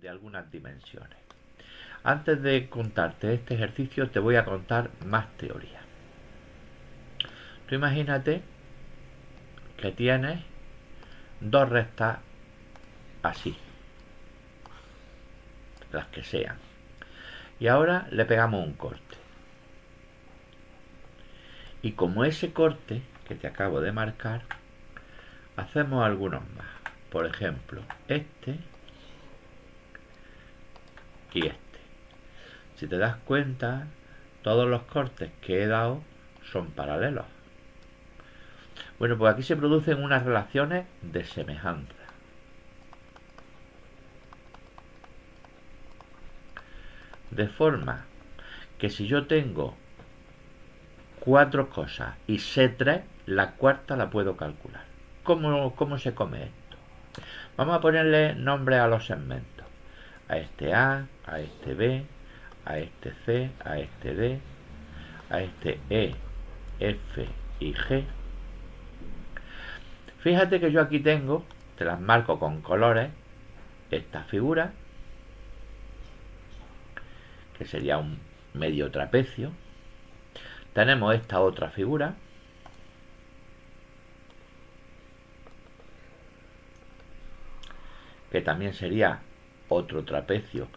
de algunas dimensiones. Antes de contarte este ejercicio te voy a contar más teoría. Tú imagínate que tienes dos rectas así, las que sean, y ahora le pegamos un corte. Y como ese corte que te acabo de marcar, hacemos algunos más. Por ejemplo, este y este. Si te das cuenta, todos los cortes que he dado son paralelos. Bueno, pues aquí se producen unas relaciones de semejanza. De forma que si yo tengo cuatro cosas y sé tres, la cuarta la puedo calcular. ¿Cómo se come esto? Vamos a ponerle nombre a los segmentos. A este A, a este B, a este C, a este D, a este E, F y G. Fíjate que yo aquí tengo, te las marco con colores, esta figura, que sería un medio trapecio. Tenemos esta otra figura, que también sería otro trapecio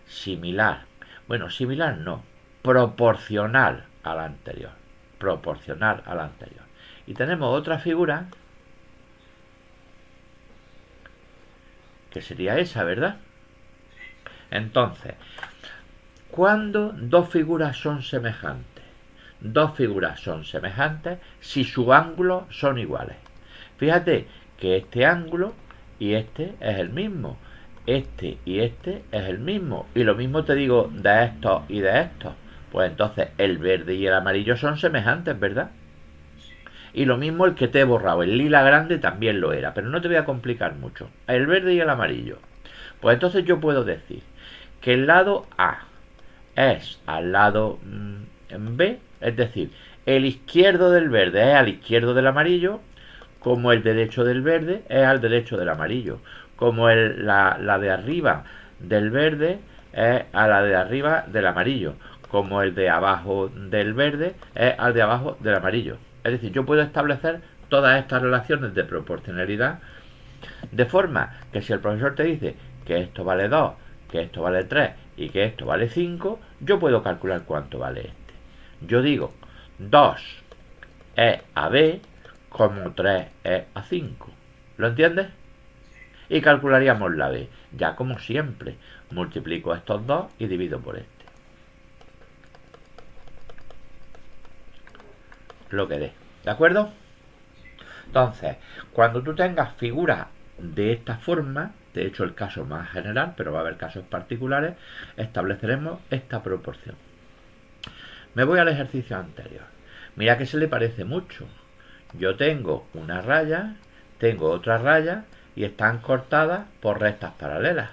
similar. Bueno, similar no, proporcional al anterior. Proporcional al anterior. Y tenemos otra figura, que sería esa, ¿verdad? Entonces, ¿cuándo dos figuras son semejantes? Dos figuras son semejantes si sus ángulos son iguales. Fíjate que este ángulo y este es el mismo. Este y este es el mismo. Y lo mismo te digo de estos y de estos. Pues entonces el verde y el amarillo son semejantes, ¿verdad? Y lo mismo el que te he borrado. El lila grande también lo era. Pero no te voy a complicar mucho. El verde y el amarillo. Pues entonces yo puedo decir que el lado A es al lado B, es decir, el izquierdo del verde es al izquierdo del amarillo, como el derecho del verde es al derecho del amarillo, como la de arriba del verde es a la de arriba del amarillo, como el de abajo del verde es al de abajo del amarillo. Es decir, yo puedo establecer todas estas relaciones de proporcionalidad de forma que si el profesor te dice que esto vale 2, que esto vale 3 y que esto vale 5, yo puedo calcular cuánto vale este. Yo digo 2 es a B como 3 es a 5. ¿Lo entiendes? Y calcularíamos la B. Ya como siempre, multiplico estos dos y divido por este. Lo que dé. ¿De acuerdo? Entonces, cuando tú tengas figuras de esta forma, de hecho el caso más general, pero va a haber casos particulares, estableceremos esta proporción. Me voy al ejercicio anterior. Mira que se le parece mucho. Yo tengo una raya, tengo otra raya y están cortadas por rectas paralelas.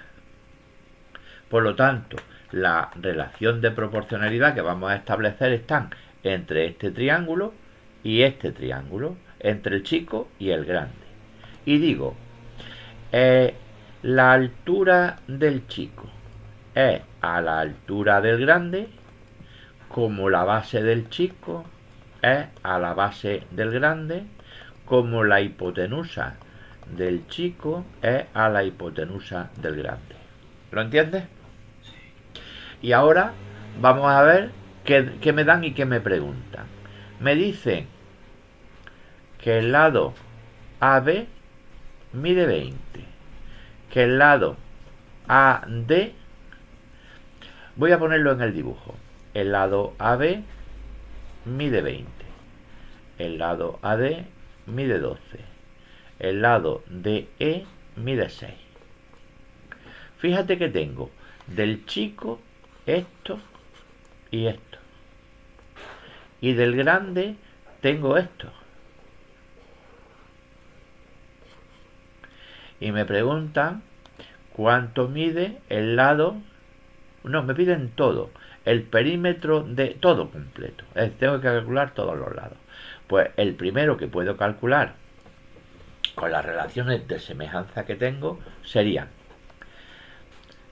Por lo tanto, la relación de proporcionalidad que vamos a establecer están entre este triángulo y este triángulo, entre el chico y el grande. Y digo, la altura del chico es a la altura del grande, como la base del chico es a la base del grande, como la hipotenusa del chico es a la hipotenusa del grande. ¿Lo entiendes? Y ahora vamos a ver qué me dan y qué me preguntan. Me dicen que el lado AB mide 20, que el lado AD, voy a ponerlo en el dibujo, el lado AB mide 20, el lado AD mide 12, el lado DE mide 6. Fíjate que tengo del chico esto y esto, y del grande tengo esto. Y me preguntan cuánto mide el lado. No, me piden todo, el perímetro de todo completo. Tengo que calcular todos los lados. Pues el primero que puedo calcular con las relaciones de semejanza que tengo serían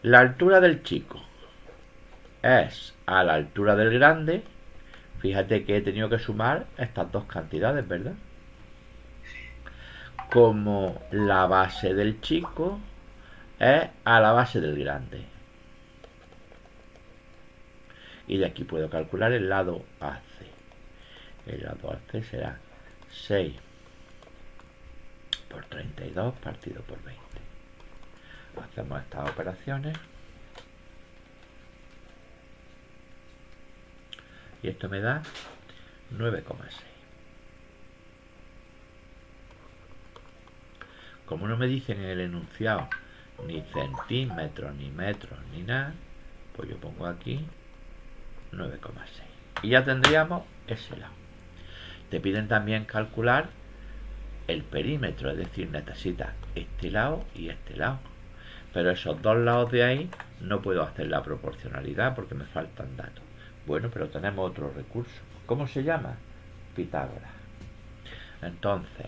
La altura del chico es a la altura del grande. Fíjate que he tenido que sumar estas dos cantidades, ¿verdad? Como la base del chico es a la base del grande. Y de aquí puedo calcular el lado AC. El lado AC será 6 por 32 partido por 20. Hacemos estas operaciones. Y esto me da 9,6. Como no me dicen en el enunciado ni centímetros, ni metros, ni nada, pues yo pongo aquí 9,6. Y ya tendríamos ese lado. Te piden también calcular el perímetro, es decir, necesitas este lado y este lado. Pero esos dos lados de ahí no puedo hacer la proporcionalidad porque me faltan datos. Bueno, pero tenemos otro recurso. ¿Cómo se llama? Pitágoras. Entonces,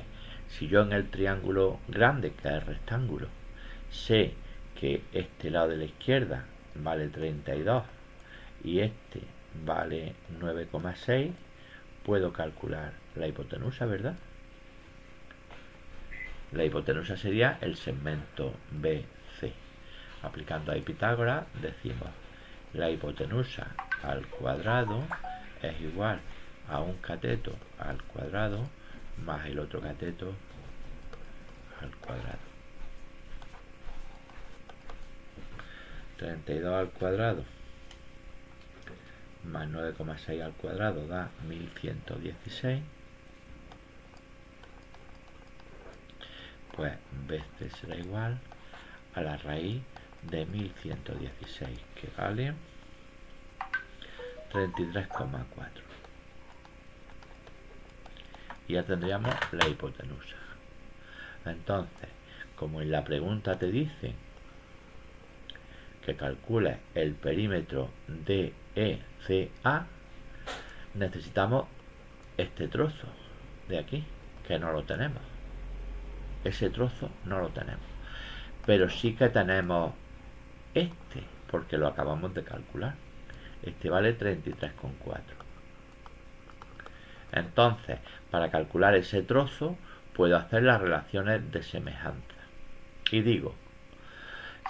si yo en el triángulo grande, que es el rectángulo, sé que este lado de la izquierda vale 32 y este vale 9,6, puedo calcular la hipotenusa, ¿verdad? La hipotenusa sería el segmento BC. Aplicando a Pitágoras decimos la hipotenusa al cuadrado es igual a un cateto al cuadrado más el otro cateto al cuadrado. 32 al cuadrado más 9,6 al cuadrado da 1116. Pues BC será igual a la raíz de 1116, que vale 33,4. Y ya tendríamos la hipotenusa. Entonces, como en la pregunta te dice que calcules el perímetro de ECA, necesitamos este trozo de aquí, que no lo tenemos. Ese trozo no lo tenemos. Pero sí que tenemos este, porque lo acabamos de calcular. Este vale 33,4. Entonces, para calcular ese trozo, puedo hacer las relaciones de semejanza. Y digo,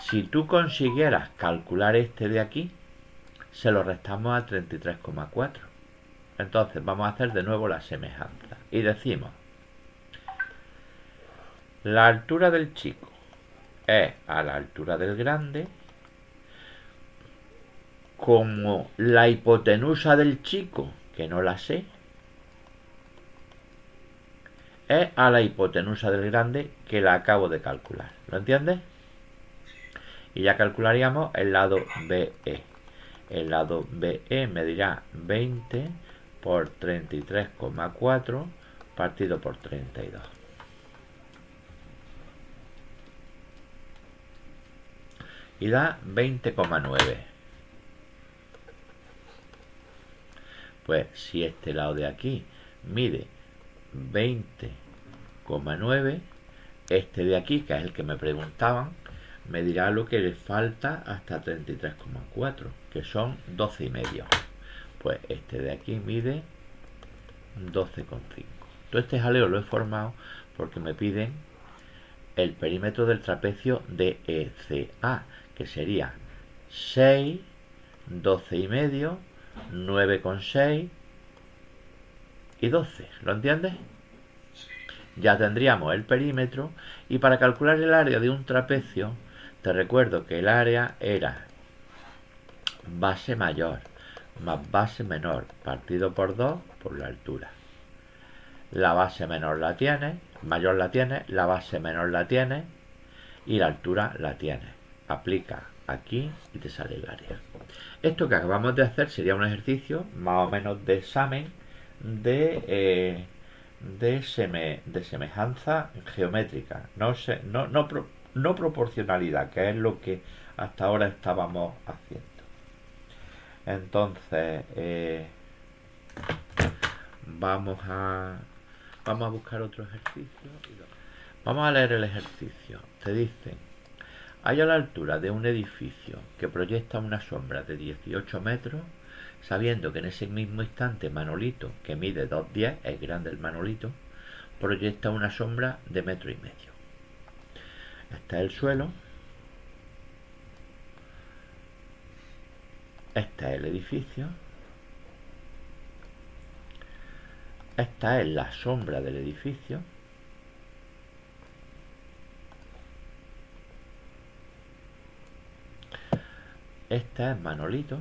si tú consiguieras calcular este de aquí, se lo restamos a 33,4. Entonces, vamos a hacer de nuevo la semejanza. Y decimos, la altura del chico es a la altura del grande, como la hipotenusa del chico, que no la sé, es a la hipotenusa del grande, que la acabo de calcular. ¿Lo entiendes? Y ya calcularíamos el lado BE. El lado BE me dirá 20 por 33,4 partido por 32. Y da 20,9. Pues si este lado de aquí mide 20,9, este de aquí, que es el que me preguntaban, me dirá lo que le falta hasta 33,4, que son 12,5. Pues este de aquí mide 12,5. Todo este jaleo lo he formado porque me piden el perímetro del trapecio de ECA, que sería 6, 12,5, 9,6 y 12. ¿Lo entiendes? Ya tendríamos el perímetro, y para calcular el área de un trapecio, te recuerdo que el área era base mayor más base menor partido por 2 por la altura. La base menor la tiene, mayor la tiene, la base menor la tiene y la altura la tiene. Aplica aquí y te sale el área. Esto que acabamos de hacer sería un ejercicio más o menos de examen de semejanza geométrica, no proporcionalidad, que es lo que hasta ahora estábamos haciendo. Entonces, vamos a buscar otro ejercicio. Vamos a leer el ejercicio. Te dicen, Hay a la altura de un edificio que proyecta una sombra de 18 metros, sabiendo que en ese mismo instante Manolito, que mide 2,10, es grande el Manolito, proyecta una sombra de 1,5 metros. Este es el suelo. Este es el edificio. Esta es la sombra del edificio. Este es Manolito.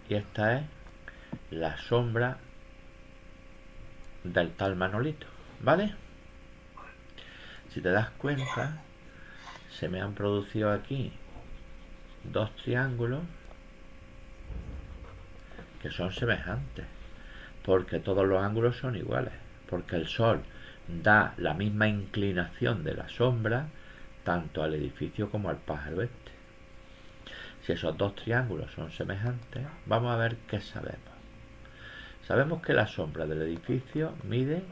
Y esta es la sombra del tal Manolito, ¿vale? Si te das cuenta, se me han producido aquí dos triángulos que son semejantes, porque todos los ángulos son iguales, porque el sol da la misma inclinación de la sombra tanto al edificio como al pájaro este. Si esos dos triángulos son semejantes, vamos a ver qué sabemos. Sabemos que la sombra del edificio mide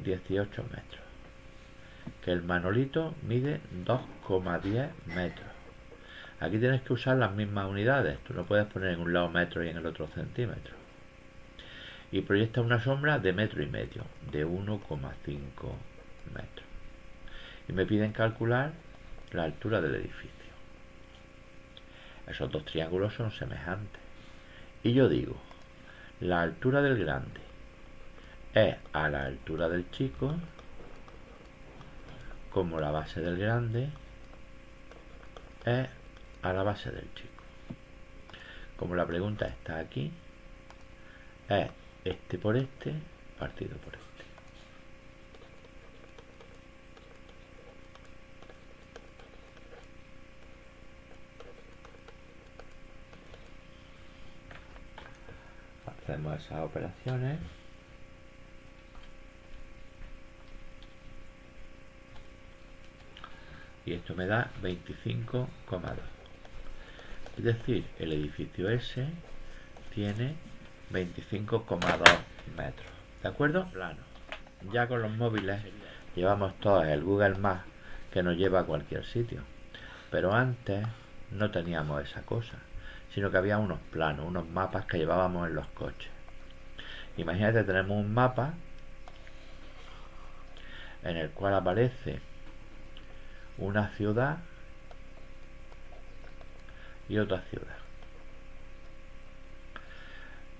18 metros, que el Manolito mide 2,10 metros. Aquí tienes que usar las mismas unidades, tú no puedes poner en un lado metro y en el otro centímetro. Y proyecta una sombra de 1,5 metros, de 1,5 metros. Y me piden calcular la altura del edificio. Esos dos triángulos son semejantes. Y yo digo, la altura del grande es a la altura del chico, como la base del grande es a la base del chico. Como la pregunta está aquí, es este por este partido por este. Hacemos esas operaciones. Y esto me da 25,2. Es decir, el edificio S tiene 25,2 metros. ¿De acuerdo? Plano. Ya con los móviles llevamos todos el Google Maps que nos lleva a cualquier sitio. Pero antes no teníamos esa cosa, sino que había unos planos, unos mapas que llevábamos en los coches. Imagínate, tenemos un mapa en el cual aparece una ciudad y otra ciudad.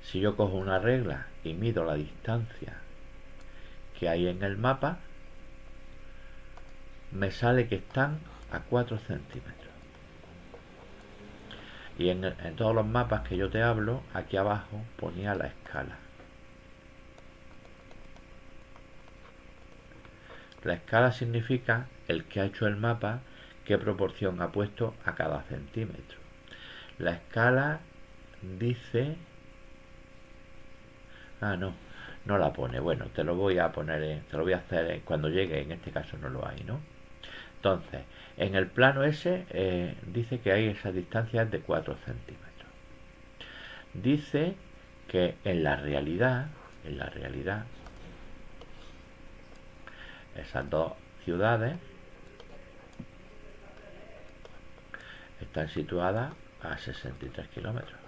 Si yo cojo una regla y mido la distancia que hay en el mapa, me sale que están a 4 centímetros. Y en todos los mapas que yo te hablo, aquí abajo ponía la escala. La escala significa el que ha hecho el mapa, qué proporción ha puesto a cada centímetro. La escala dice... no la pone. Bueno, te lo voy a poner, te lo voy a hacer cuando llegue. En este caso no lo hay, ¿no? Entonces, en el plano S dice que hay esa distancia de 4 centímetros. Dice que en la realidad, esas dos ciudades están situadas a 63 kilómetros.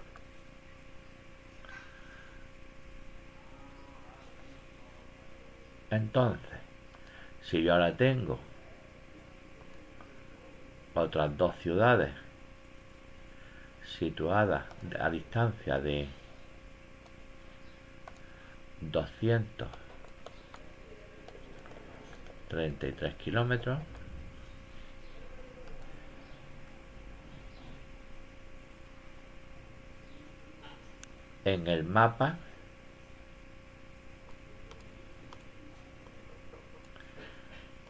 Entonces, si yo ahora tengo otras dos ciudades situadas a distancia de 233 kilómetros, en el mapa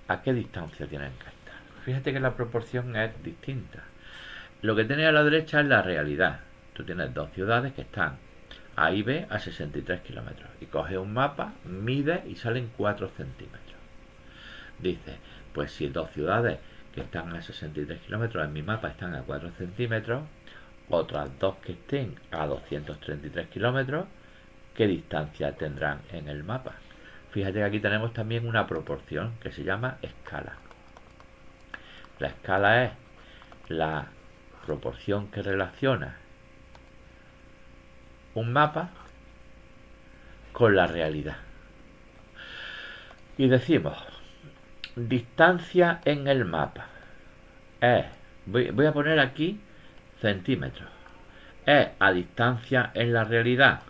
¿a qué distancia tienen que estar? Fíjate que la proporción es distinta. Lo que tienes a la derecha es la realidad. Tú tienes dos ciudades que están A y B a 63 kilómetros. Y coges un mapa, mides y salen 4 centímetros. Dice, pues si dos ciudades que están a 63 kilómetros en mi mapa están a 4 centímetros, otras dos que estén a 233 kilómetros, ¿qué distancia tendrán en el mapa? Fíjate que aquí tenemos también una proporción que se llama escala. La escala es la proporción que relaciona un mapa con la realidad. Y decimos, distancia en el mapa es, voy a poner aquí centímetros, es a distancia en la realidad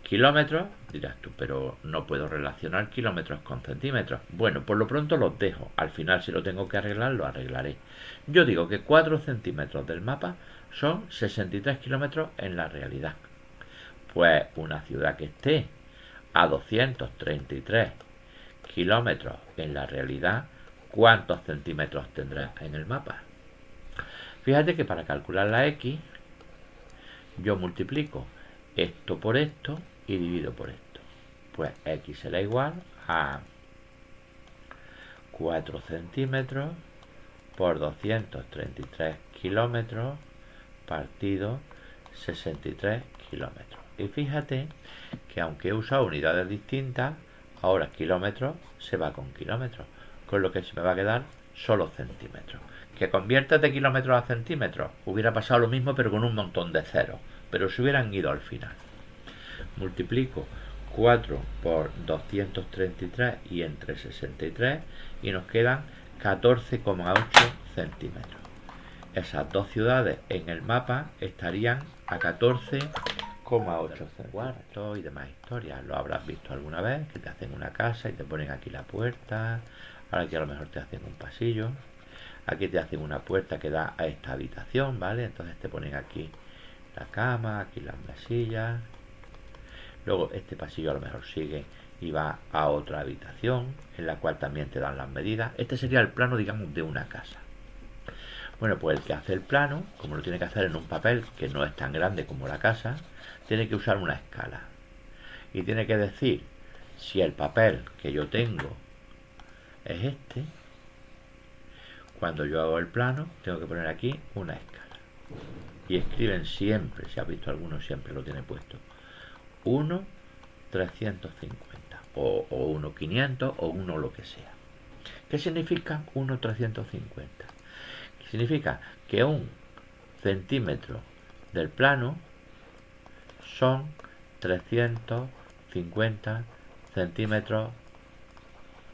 kilómetros. Dirás tú, pero no puedo relacionar kilómetros con centímetros. Bueno, por lo pronto los dejo. Al final, si lo tengo que arreglar, lo arreglaré. Yo digo que 4 centímetros del mapa son 63 kilómetros en la realidad. Pues una ciudad que esté a 233 kilómetros en la realidad, ¿cuántos centímetros tendrá en el mapa? Fíjate que para calcular la X, yo multiplico esto por esto y divido por esto. Pues X será igual a 4 centímetros por 233 kilómetros partido 63 kilómetros. Y fíjate que aunque he usado unidades distintas, ahora kilómetros se va con kilómetros, con lo que se me va a quedar solo centímetros. Que conviertes de kilómetros a centímetros, hubiera pasado lo mismo pero con un montón de ceros, pero se hubieran ido al final. Multiplico 4 por 233 y entre 63 y nos quedan 14,8 centímetros. Esas dos ciudades en el mapa estarían a 14,8 centímetros y demás historias. Lo habrás visto alguna vez, que te hacen una casa y te ponen aquí la puerta. Ahora aquí a lo mejor te hacen un pasillo. Aquí te hacen una puerta que da a esta habitación, ¿vale? Entonces te ponen aquí la cama, aquí las mesillas. Luego este pasillo a lo mejor sigue y va a otra habitación en la cual también te dan las medidas. Este sería el plano, digamos, de una casa. Bueno, pues el que hace el plano, como lo tiene que hacer en un papel que no es tan grande como la casa, tiene que usar una escala. Y tiene que decir si el papel que yo tengo es este. Cuando yo hago el plano, tengo que poner aquí una escala. Y escriben siempre, si has visto alguno, siempre lo tiene puesto. 1,350 o 1,500 o 1 lo que sea. ¿Qué significa 1,350? Significa que un centímetro del plano son 350 centímetros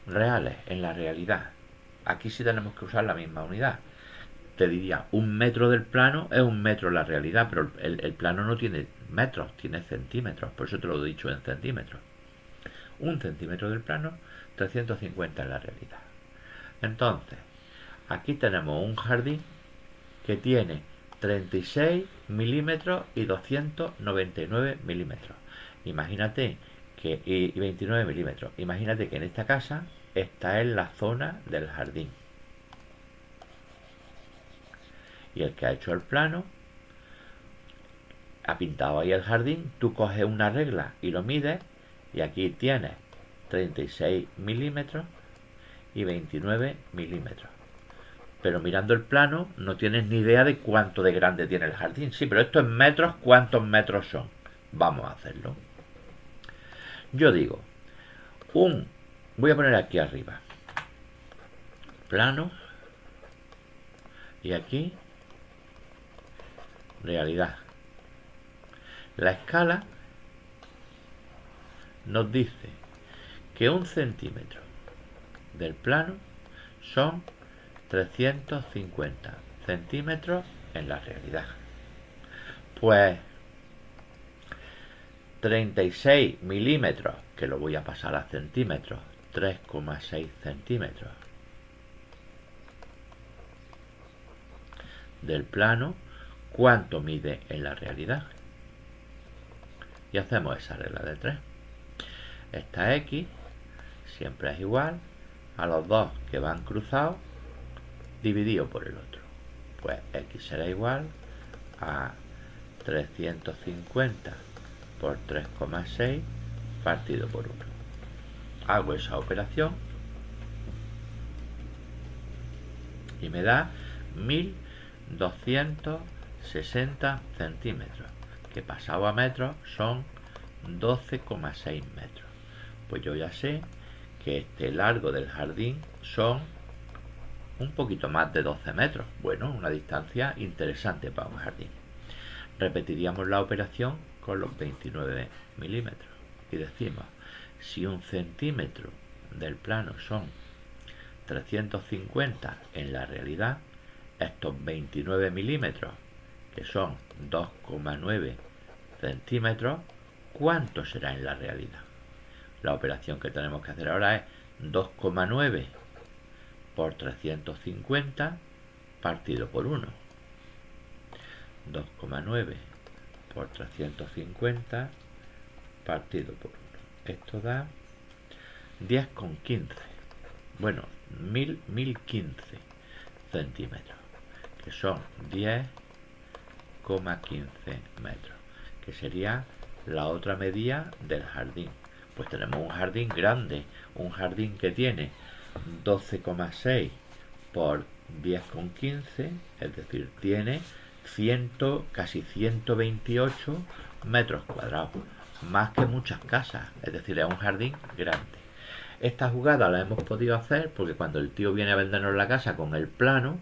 reales en la realidad. Aquí sí tenemos que usar la misma unidad. Te diría, un metro del plano es un metro en la realidad, pero el plano no tiene metros, tiene centímetros, por eso te lo he dicho en centímetros. Un centímetro del plano, 350 en la realidad. Entonces, aquí tenemos un jardín que tiene 36 milímetros y 299 milímetros. Imagínate que, y 29 milímetros. Imagínate que en esta casa está en la zona del jardín. Y el que ha hecho el plano ha pintado ahí el jardín. Tú coges una regla y lo mides, y aquí tienes 36 milímetros y 29 milímetros. Pero mirando el plano no tienes ni idea de cuánto de grande tiene el jardín. Sí, pero esto en metros, ¿cuántos metros son? Vamos a hacerlo. Yo digo, voy a poner aquí arriba plano y aquí realidad. La escala nos dice que un centímetro del plano son 350 centímetros en la realidad. Pues 36 milímetros, que lo voy a pasar a centímetros, 3,6 centímetros del plano, ¿cuánto mide en la realidad? Y hacemos esa regla de 3. Esta X siempre es igual a los dos que van cruzados dividido por el otro. Pues X será igual a 350 por 3,6 partido por 1. Hago esa operación y me da 1260 centímetros, que pasado a metros son 12,6 metros. Pues yo ya sé que este largo del jardín son un poquito más de 12 metros. Bueno, una distancia interesante para un jardín. Repetiríamos la operación con los 29 milímetros y decimos, si un centímetro del plano son 350 en la realidad, estos 29 milímetros, que son 2,9 centímetros, ¿cuánto será en la realidad? La operación que tenemos que hacer ahora es 2,9 por 350 partido por 1. 2,9 por 350 partido por 1. Esto da 10,15. Bueno, 1015 centímetros, que son 10,15 metros, que sería la otra medida del jardín. Pues tenemos un jardín grande, un jardín que tiene 12,6 por 10,15, es decir, tiene casi 128 metros cuadrados, más que muchas casas, es decir, es un jardín grande. Esta jugada la hemos podido hacer porque cuando el tío viene a vendernos la casa con el plano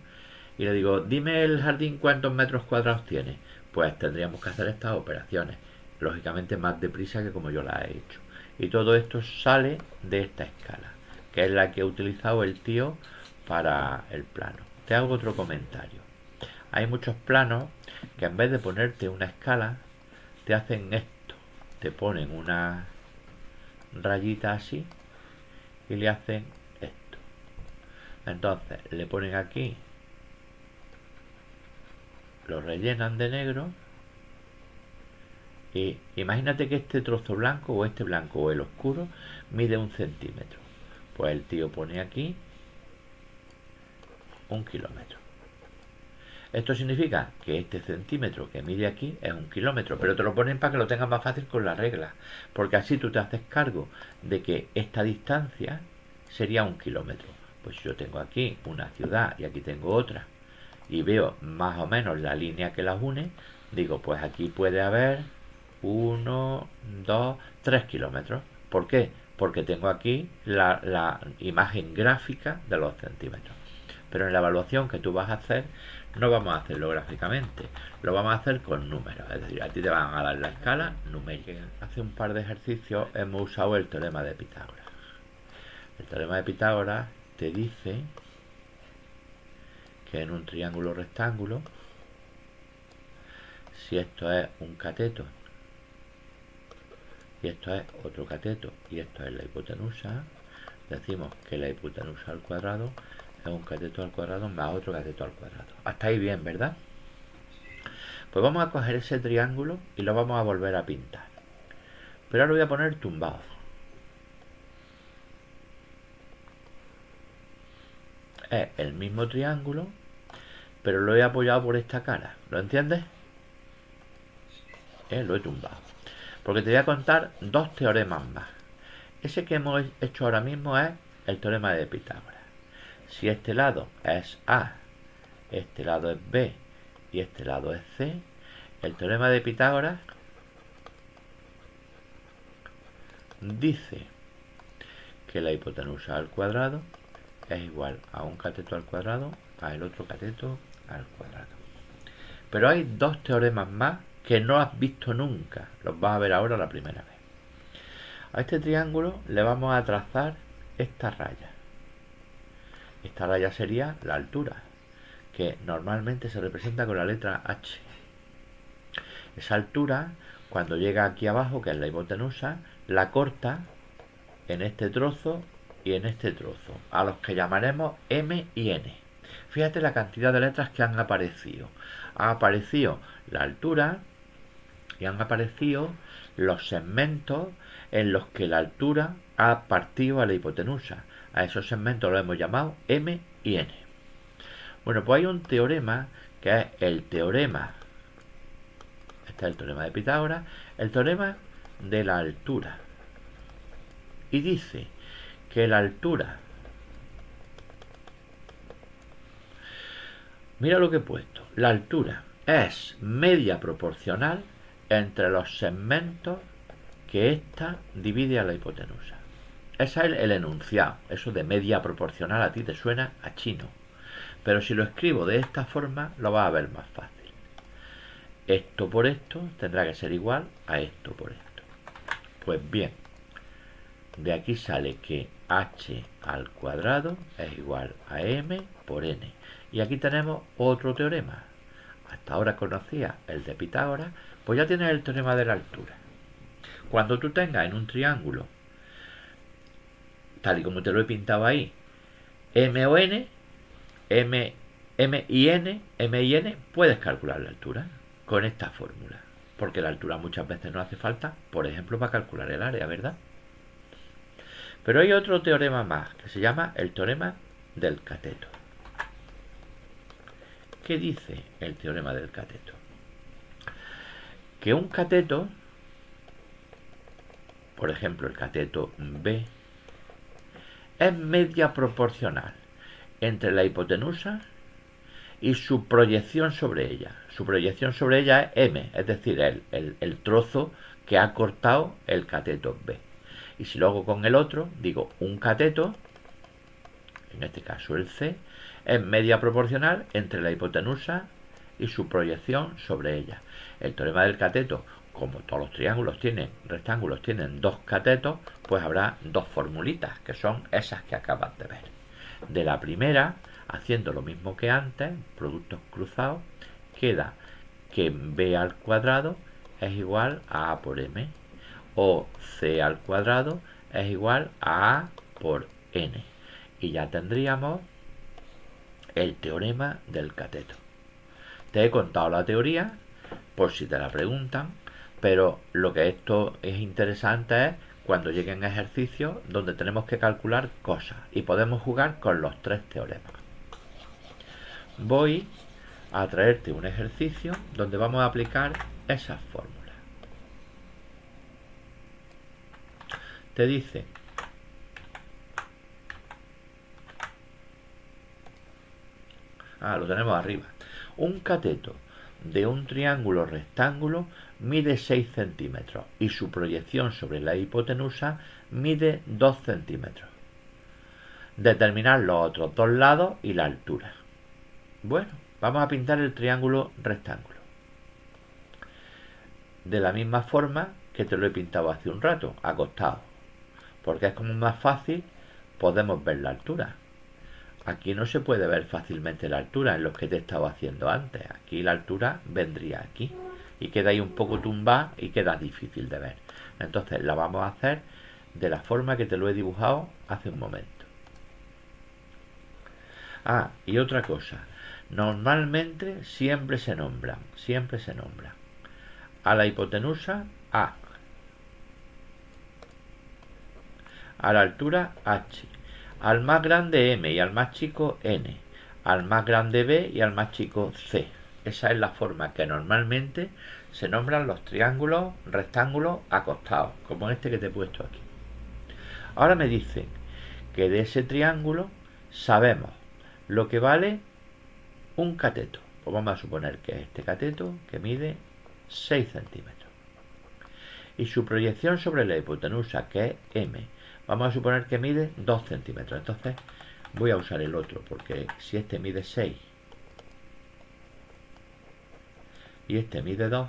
y le digo, dime el jardín cuántos metros cuadrados tiene, pues tendríamos que hacer estas operaciones, lógicamente más deprisa que como yo las he hecho. Y todo esto sale de esta escala, que es la que ha utilizado el tío para el plano. Te hago otro comentario. Hay muchos planos que en vez de ponerte una escala, te hacen esto. Te ponen una rayita así y le hacen esto. Entonces le ponen aquí, lo rellenan de negro y imagínate que este trozo blanco o este blanco o el oscuro mide 1 centímetro. Pues el tío pone aquí 1 kilómetro. Esto significa que este centímetro que mide aquí es 1 kilómetro, pero te lo ponen para que lo tengas más fácil con la regla, porque así tú te haces cargo de que esta distancia sería 1 kilómetro. Pues yo tengo aquí una ciudad y aquí tengo otra, y veo más o menos la línea que las une, digo, pues aquí puede haber 1, 2, 3 kilómetros. ¿Por qué? Porque tengo aquí la imagen gráfica de los centímetros. Pero en la evaluación que tú vas a hacer no vamos a hacerlo gráficamente, lo vamos a hacer con números, es decir, a ti te van a dar la escala numérica. Hace un par de ejercicios hemos usado el teorema de Pitágoras. El teorema de Pitágoras te dice que en un triángulo rectángulo, si esto es un cateto y esto es otro cateto y esto es la hipotenusa, decimos que la hipotenusa al cuadrado es un cateto al cuadrado más otro cateto al cuadrado. Hasta ahí bien, ¿verdad? Pues vamos a coger ese triángulo y lo vamos a volver a pintar. Pero ahora lo voy a poner tumbado. Es el mismo triángulo, pero lo he apoyado por esta cara. ¿Lo entiendes? Lo he tumbado. Porque te voy a contar dos teoremas más. Ese que hemos hecho ahora mismo es el teorema de Pitágoras. Si este lado es A, este lado es B y este lado es C, el teorema de Pitágoras dice que la hipotenusa al cuadrado es igual a un cateto al cuadrado a el otro cateto al cuadrado. Pero hay dos teoremas más que no has visto nunca, los vas a ver ahora la primera vez. A este triángulo le vamos a trazar esta raya. Esta raya sería la altura, que normalmente se representa con la letra H. Esa altura, cuando llega aquí abajo, que es la hipotenusa, la corta en este trozo y en este trozo, a los que llamaremos M y N. Fíjate la cantidad de letras que han aparecido. Ha aparecido la altura y han aparecido los segmentos en los que la altura ha partido a la hipotenusa. A esos segmentos los hemos llamado M y N. Bueno, pues hay un teorema que es el teorema, este es el teorema de Pitágoras, el teorema de la altura. Y dice que la altura, mira lo que he puesto, la altura es media proporcional entre los segmentos que ésta divide a la hipotenusa. Ese es el enunciado. Eso de media proporcional a ti te suena a chino. Pero si lo escribo de esta forma, lo vas a ver más fácil. Esto por esto tendrá que ser igual a esto por esto. Pues bien, de aquí sale que h al cuadrado es igual a m por n. Y aquí tenemos otro teorema. Hasta ahora conocía el de Pitágoras, pues ya tienes el teorema de la altura. Cuando tú tengas en un triángulo, tal y como te lo he pintado ahí, m o n, m y n, puedes calcular la altura con esta fórmula. Porque la altura muchas veces no hace falta, por ejemplo, para calcular el área, ¿verdad? Pero hay otro teorema más, que se llama el teorema del cateto. ¿Qué dice el teorema del cateto? Que un cateto, por ejemplo el cateto B, es media proporcional entre la hipotenusa y su proyección sobre ella. Su proyección sobre ella es M, es decir, el trozo que ha cortado el cateto B. Y si lo hago con el otro, digo un cateto, en este caso el C, es media proporcional entre la hipotenusa y su proyección sobre ella. El teorema del cateto, como todos los triángulos tienen, rectángulos tienen dos catetos, pues habrá dos formulitas, que son esas que acabas de ver. De la primera, haciendo lo mismo que antes, productos cruzados, queda que b al cuadrado es igual a a por m, o c al cuadrado es igual a por n. Y ya tendríamos el teorema del cateto. Te he contado la teoría, por si te la preguntan, pero lo que esto es interesante es cuando lleguen ejercicios donde tenemos que calcular cosas y podemos jugar con los tres teoremas. Voy a traerte un ejercicio donde vamos a aplicar esas fórmulas. Te dice lo tenemos arriba. Un cateto de un triángulo rectángulo mide 6 centímetros y su proyección sobre la hipotenusa mide 2 centímetros. Determinar los otros dos lados y la altura. Bueno, vamos a pintar el triángulo rectángulo. De la misma forma que te lo he pintado hace un rato, acostado. Porque es como más fácil, podemos ver la altura. Aquí no se puede ver fácilmente la altura en los que te he estado haciendo antes. Aquí la altura vendría aquí. Y queda ahí un poco tumbada y queda difícil de ver. Entonces la vamos a hacer de la forma que te lo he dibujado hace un momento. Y otra cosa. Normalmente siempre se nombran. A la hipotenusa A. A la altura H. Al más grande M y al más chico N. Al más grande B y al más chico C. Esa es la forma que normalmente se nombran los triángulos, rectángulos acostados, como este que te he puesto aquí. Ahora me dicen que de ese triángulo sabemos lo que vale un cateto. Pues vamos a suponer que es este cateto que mide 6 centímetros. Y su proyección sobre la hipotenusa, que es M, vamos a suponer que mide 2 centímetros. Entonces voy a usar el otro, porque si este mide 6 y este mide 2,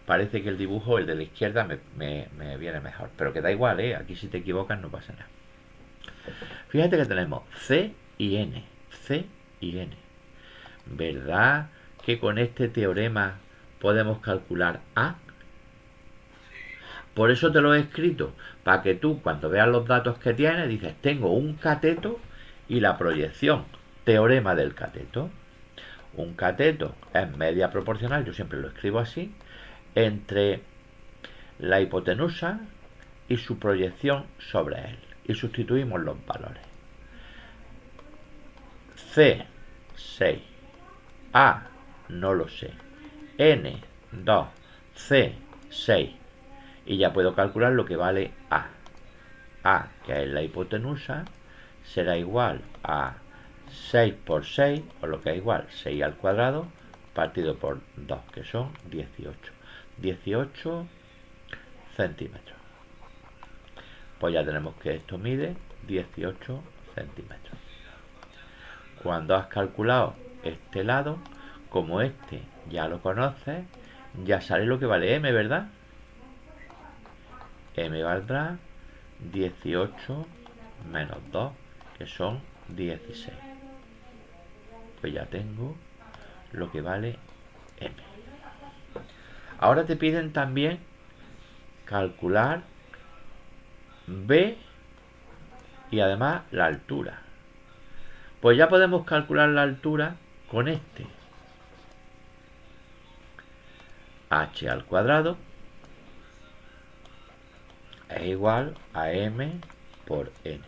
parece que el dibujo, el de la izquierda, me viene mejor. Pero que da igual, aquí si te equivocas no pasa nada. Fíjate que tenemos C y N. ¿Verdad que con este teorema podemos calcular A? Por eso te lo he escrito, para que tú cuando veas los datos que tienes, dices, tengo un cateto y la proyección, teorema del cateto. Un cateto es media proporcional, yo siempre lo escribo así, entre la hipotenusa y su proyección sobre él. Y sustituimos los valores. C, 6. A, no lo sé. N, 2. C, 6. Y ya puedo calcular lo que vale A. A, que es la hipotenusa, será igual a 6 por 6, o lo que es igual, 6 al cuadrado, partido por 2, que son 18. 18 centímetros. Pues ya tenemos que esto mide 18 centímetros. Cuando has calculado este lado, como este ya lo conoces, ya sale lo que vale m, ¿verdad? M valdrá 18 menos 2, que son 16. Pues ya tengo lo que vale m. Ahora te piden también calcular b y además la altura. Pues ya podemos calcular la altura con este. H al cuadrado es igual a m por n.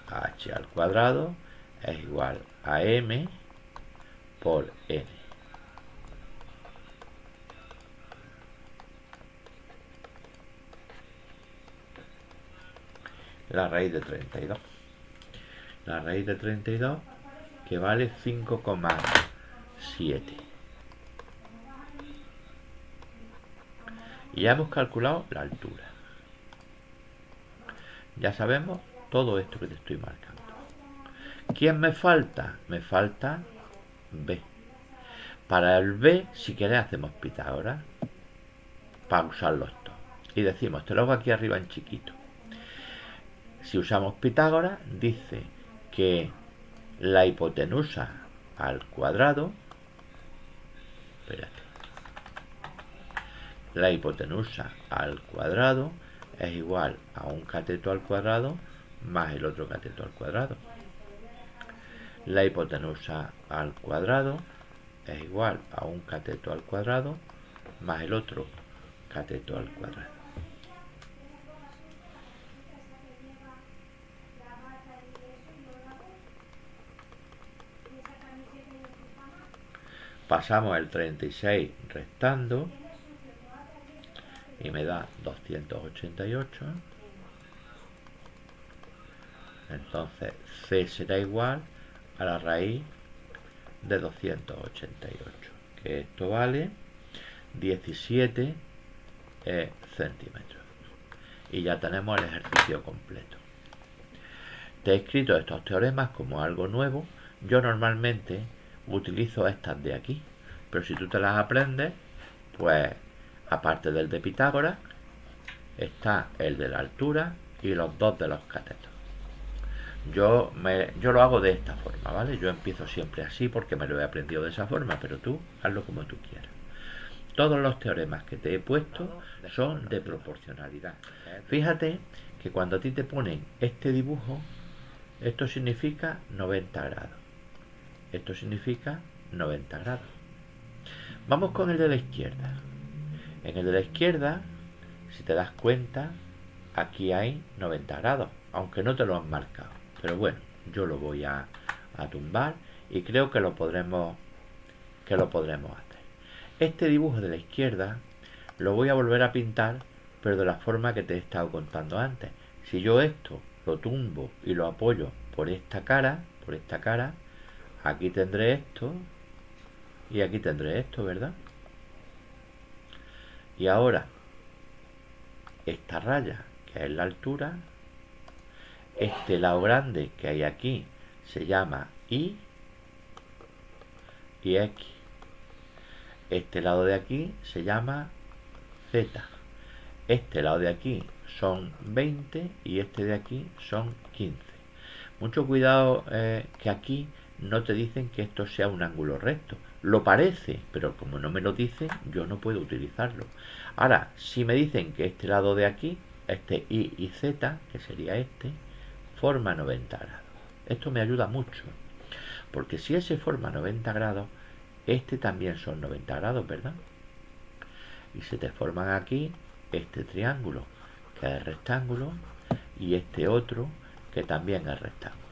H al cuadrado es igual a m por n. La raíz de 32. La raíz de 32 que vale 5,7. Y ya hemos calculado la altura. Ya sabemos todo esto que te estoy marcando. ¿Quién me falta? Me falta b. Para el b, si querés, hacemos Pitágoras para usarlo esto. Y decimos, te lo hago aquí arriba en chiquito. Si usamos Pitágoras, dice que la hipotenusa al cuadrado, espérate, la hipotenusa al cuadrado es igual a un cateto al cuadrado más el otro cateto al cuadrado. La hipotenusa al cuadrado es igual a un cateto al cuadrado más el otro cateto al cuadrado. Pasamos el 36 restando y me da 288. Entonces c será igual a la raíz de 288, que esto vale 17 centímetros. Y ya tenemos el ejercicio completo. Te he escrito estos teoremas como algo nuevo. Yo normalmente utilizo estas de aquí, pero si tú te las aprendes, pues aparte del de Pitágoras está el de la altura y los dos de los catetos. Yo lo hago de esta forma, ¿vale? Yo empiezo siempre así porque me lo he aprendido de esa forma, pero tú hazlo como tú quieras. Todos los teoremas que te he puesto son de proporcionalidad. Fíjate que cuando a ti te ponen este dibujo, esto significa 90 grados. Esto significa 90 grados. Vamos con el de la izquierda. En el de la izquierda, si te das cuenta, aquí hay 90 grados, aunque no te lo han marcado. Pero bueno, yo lo voy a tumbar y creo que lo podremos hacer. Este dibujo de la izquierda lo voy a volver a pintar, pero de la forma que te he estado contando antes. Si yo esto lo tumbo y lo apoyo por esta cara, aquí tendré esto y aquí tendré esto, ¿verdad? Y ahora, esta raya, que es la altura, este lado grande que hay aquí se llama Y y X. Este lado de aquí se llama Z. Este lado de aquí son 20 y este de aquí son 15. Mucho cuidado que aquí no te dicen que esto sea un ángulo recto. Lo parece, pero como no me lo dicen, yo no puedo utilizarlo. Ahora, si me dicen que este lado de aquí, este Y y Z, que sería este, forma 90 grados. Esto me ayuda mucho, porque si ese forma 90 grados, este también son 90 grados, ¿verdad? Y se te forman aquí este triángulo, que es rectángulo, y este otro, que también es rectángulo.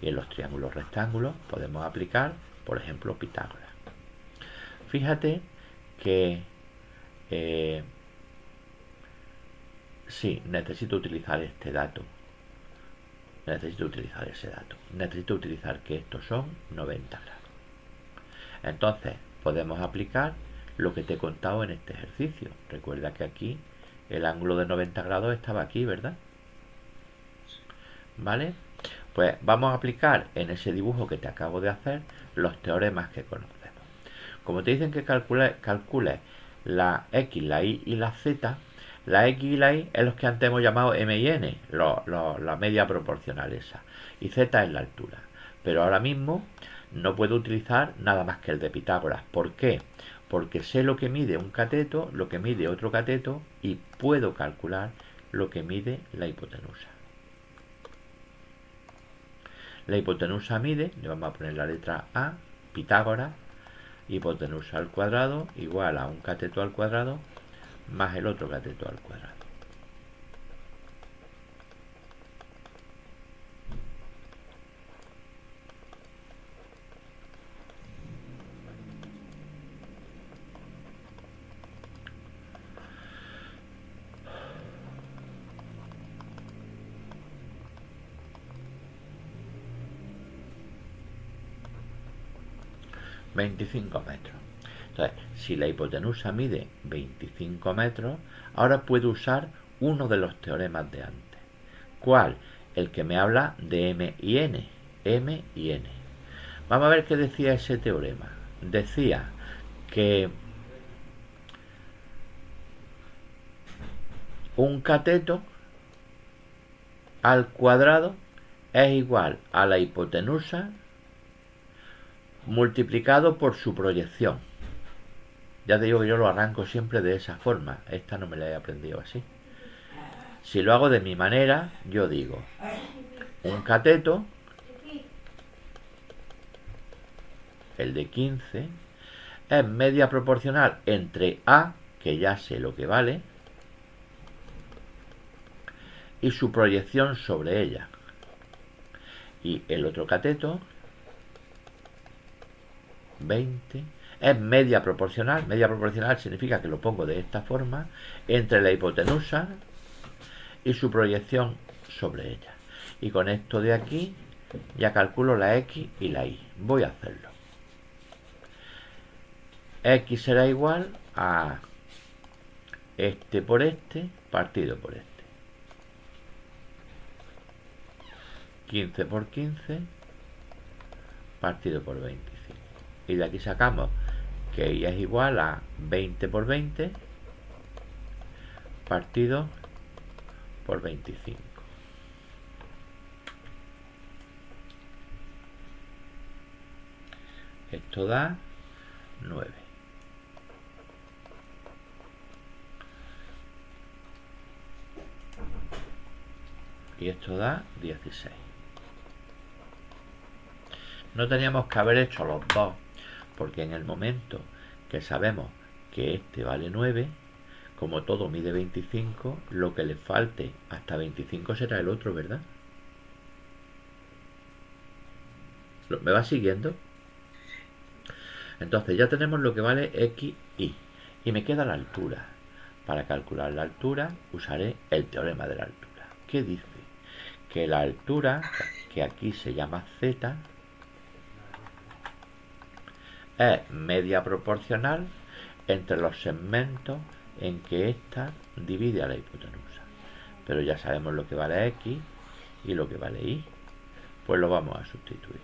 Y en los triángulos rectángulos podemos aplicar, por ejemplo, Pitágoras. Fíjate que sí, necesito utilizar este dato. Necesito utilizar ese dato. Necesito utilizar que estos son 90 grados. Entonces, podemos aplicar lo que te he contado en este ejercicio. Recuerda que aquí El ángulo de 90 grados estaba aquí, ¿verdad? ¿Vale? Pues vamos a aplicar en ese dibujo que te acabo de hacer los teoremas que conocemos. Como te dicen que calcules la X, la Y y la Z, la X y la Y es los que antes hemos llamado M y N, la media proporcional esa, y Z es la altura. Pero ahora mismo no puedo utilizar nada más que el de Pitágoras. ¿Por qué? Porque sé lo que mide un cateto, lo que mide otro cateto y puedo calcular lo que mide la hipotenusa. La hipotenusa mide, le vamos a poner la letra A, Pitágoras, hipotenusa al cuadrado igual a un cateto al cuadrado más el otro cateto al cuadrado. $25. Entonces, si la hipotenusa mide 25 metros, ahora puedo usar uno de los teoremas de antes. ¿Cuál? El que me habla de M y N. M y N. Vamos a ver qué decía ese teorema. Decía que un cateto al cuadrado es igual a la hipotenusa multiplicado por su proyección. Ya te digo que yo lo arranco siempre de esa forma. Esta no me la he aprendido así. Si lo hago de mi manera, yo digo un cateto, el de 15, es media proporcional entre A, que ya sé lo que vale, y su proyección sobre ella. Y el otro cateto, 20, es media proporcional. Media proporcional significa que lo pongo de esta forma, entre la hipotenusa y su proyección sobre ella. Y con esto de aquí ya calculo la X y la Y. Voy a hacerlo. X será igual a este por este partido por este. 15 por 15 partido por 25. Y de aquí sacamos que Y es igual a 20 por 20 partido por 25. Esto da 9. Y esto da 16. No teníamos que haber hecho los dos, porque en el momento que sabemos que este vale 9, como todo mide 25, lo que le falte hasta 25 será el otro, ¿verdad? ¿Me va siguiendo? Entonces ya tenemos lo que vale X, Y. Y me queda la altura. Para calcular la altura usaré el teorema de la altura. ¿Qué dice? Que la altura, que aquí se llama Z, es media proporcional entre los segmentos en que ésta divide a la hipotenusa. Pero ya sabemos lo que vale X y lo que vale Y. Pues lo vamos a sustituir.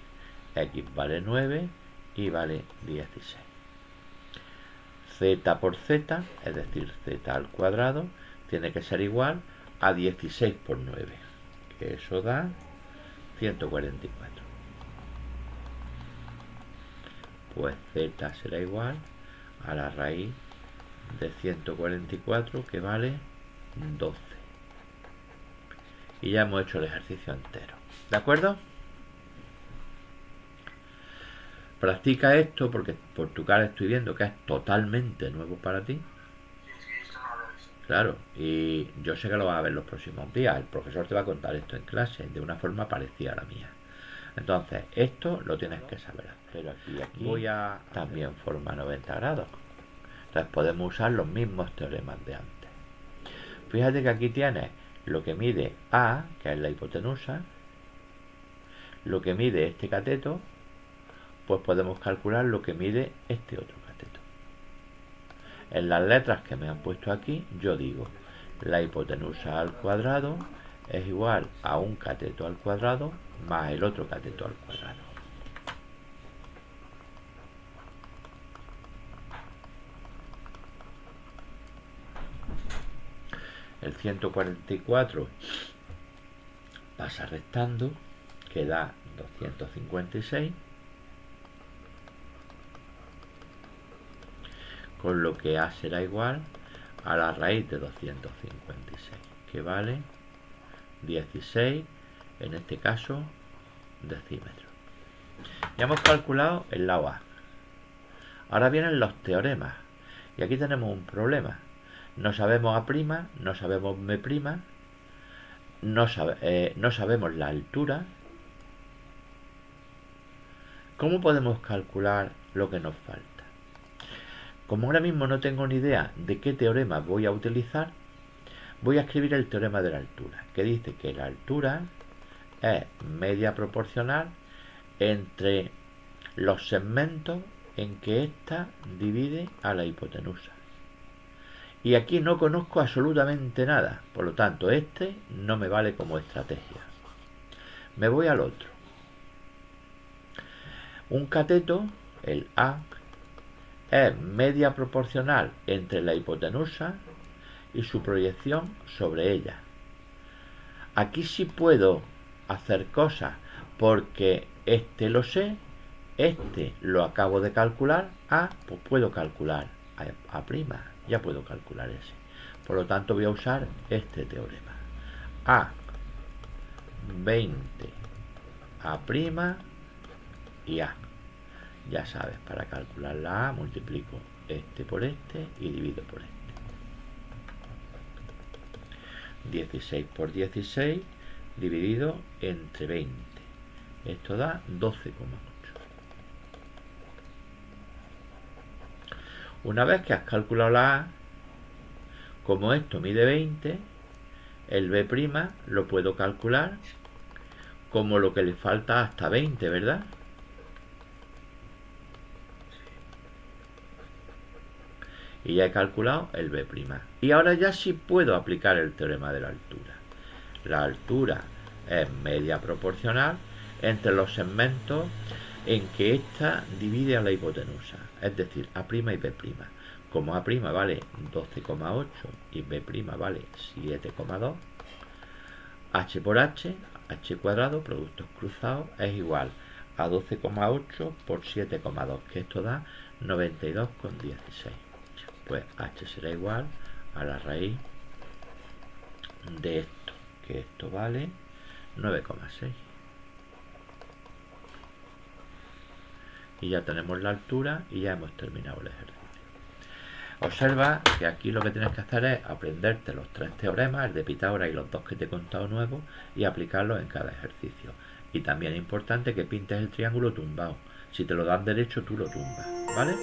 X vale 9 y vale 16. Z por Z, es decir, Z al cuadrado, tiene que ser igual a 16 por 9, que eso da 144. Pues Z será igual a la raíz de 144, que vale 12. Y ya hemos hecho el ejercicio entero. ¿De acuerdo? Practica esto porque por tu cara estoy viendo que es totalmente nuevo para ti. Claro, y yo sé que lo vas a ver los próximos días. El profesor te va a contar esto en clase de una forma parecida a la mía. Entonces, esto lo tienes que saber hacer. Pero aquí voy a también forma 90 grados. Entonces podemos usar los mismos teoremas de antes. Fíjate que aquí tienes lo que mide A, que es la hipotenusa, lo que mide este cateto, pues podemos calcular lo que mide este otro cateto. En las letras que me han puesto aquí, yo digo la hipotenusa al cuadrado es igual a un cateto al cuadrado más el otro cateto al cuadrado. El 144 pasa restando, que da 256, con lo que A será igual a la raíz de 256, que vale 16, en este caso, decímetros. Ya hemos calculado el lado A. Ahora vienen los teoremas. Y aquí tenemos un problema. No sabemos A', no sabemos B', no sabemos la altura. ¿Cómo podemos calcular lo que nos falta? Como ahora mismo no tengo ni idea de qué teorema voy a utilizar, voy a escribir el teorema de la altura, que dice que la altura es media proporcional entre los segmentos en que ésta divide a la hipotenusa. Y aquí no conozco absolutamente nada, por lo tanto este no me vale como estrategia. Me voy al otro. Un cateto, el A, es media proporcional entre la hipotenusa y su proyección sobre ella. Aquí sí puedo hacer cosas porque este lo sé, este lo acabo de calcular, A, pues puedo calcular A', ya puedo calcular ese. Por lo tanto voy a usar este teorema. A 20 A' y A. Ya sabes, para calcular la A multiplico este por este y divido por este. 16 por 16 dividido entre 20. Esto da 12,8. Una vez que has calculado la A, como esto mide 20, el B' lo puedo calcular como lo que le falta hasta 20, ¿verdad? Y ya he calculado el B'. Y ahora ya sí puedo aplicar el teorema de la altura. La altura es media proporcional entre los segmentos en que ésta divide a la hipotenusa, es decir, A' y B'. Como A' vale 12,8 y B' vale 7,2, h por h cuadrado, productos cruzados, es igual a 12,8 por 7,2, que esto da 92,16. Pues h será igual a la raíz de esto, que esto vale 9,6. Y ya tenemos la altura y ya hemos terminado el ejercicio. Observa que aquí lo que tienes que hacer es aprenderte los 3 teoremas, el de Pitágoras y los 2 que te he contado nuevos, y aplicarlos en cada ejercicio. Y también es importante que pintes el triángulo tumbado. Si te lo dan derecho, tú lo tumbas, ¿vale?